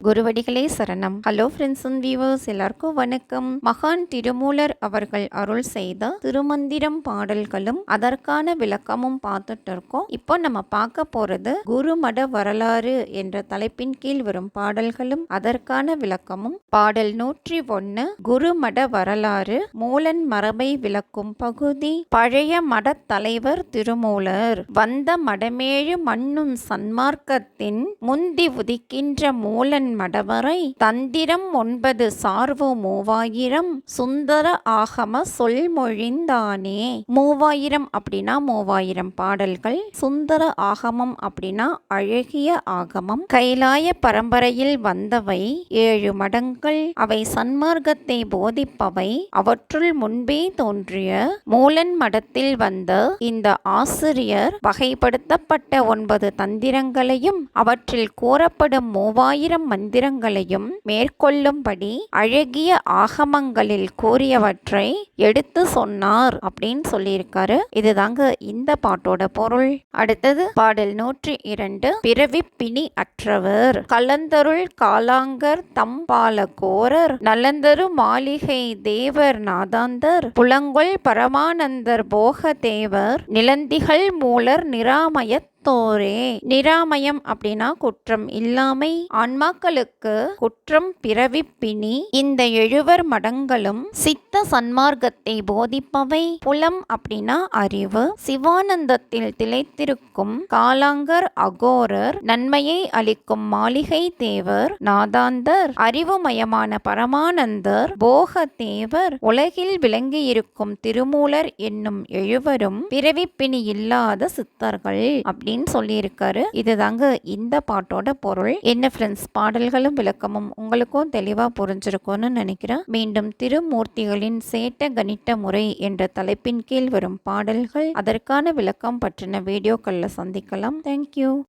குருவடிகளே சரணம். Hello friends and viewers, எல்லாருக்கும் வணக்கம். மகான் திருமூலர் அவர்கள் அருள் செய்த திருமந்திரம் பாடல்களும் அதற்கான விளக்கமும் பார்த்துட்டு இருக்கோம். இப்போ நம்ம பார்க்க போறது குருமட வரலாறு என்ற தலைப்பின் கீழ் வரும் பாடல்களும் அதற்கான விளக்கமும். பாடல் 101 குருமட வரலாறு மூலன் மரபை விளக்கும் பகுதி. பழைய மடத் தலைவர் திருமூலர் வந்த மடமேழு மண்ணும் சன்மார்க்கத்தின் முந்தி உதிக்கின்ற மூலன் மடவரை தந்திரம் 9 சார்வு 3000 சுந்தர ஆகம சொல்மொழிந்தானே. 3000 அப்படின்னா 3000 பாடல்கள். சுந்தர ஆகமம் அப்படின்னா அழகிய ஆகமம். கைலாய பரம்பரையில் வந்தவை 7 மடங்கள். அவை சன்மார்க்கத்தை போதிப்பவை. அவற்றுள் முன்பே தோன்றிய மூலன் மடத்தில் வந்த இந்த ஆசிரியர் வகைப்படுத்தப்பட்ட 9 தந்திரங்களையும் அவற்றில் கூறப்படும் 3000 மந்திரங்களையும் மேற்கொள்ளும்படி அழகிய ஆகமங்களில் கூறியவற்றை எடுத்து சொன்னார் அப்படின்னு சொல்லியிருக்காரு. இதுதாங்க இந்த பாட்டோட பொருள். அடுத்தது பாடல் 102 பிறவி பிணி அற்றவர் கலந்தருள் காலாங்கர் தம்பாலகோரர் நலந்தரு மாளிகை தேவர் நாதாந்தர் புலங்கொள் பரமானந்தர் போக தேவர் நிலந்திகள் மூலர் நிராமயத் தோரே. நிராமயம் அப்படின்னா குற்றம் இல்லாமை. ஆன்மாக்களுக்கு குற்றம் பிறவி பிணி. இந்த 7 மடங்களும் சித்த சன்மார்க்கத்தை போதிப்பவை. புலம் அப்படின்னா அறிவு. சிவானந்தத்தில் திளைத்திருக்கும் காலாங்கர் அகோரர் நன்மையை அளிக்கும் மாளிகை தேவர் நாதாந்தர் அறிவுமயமான பரமானந்தர் போக தேவர் உலகில் விளங்கியிருக்கும் திருமூலர் என்னும் 7 பிறவி பிணி இல்லாத சித்தர்கள் அப்படின்னு சொல்லியிருக்காரு. இதுதாங்க இந்த பாட்டோட பொருள். என்ன ஃப்ரெண்ட்ஸ், பாடல்களும் விளக்கமும் உங்களுக்கும் தெளிவா புரிஞ்சிருக்கும்னு நினைக்கிறேன். மீண்டும் திருமூர்த்திகளின் சேட்ட கணிட்ட முறை என்ற தலைப்பின் கீழ் வரும் பாடல்கள் அதற்கான விளக்கம் பற்றின வீடியோக்கள்ல சந்திக்கலாம். தேங்க்யூ.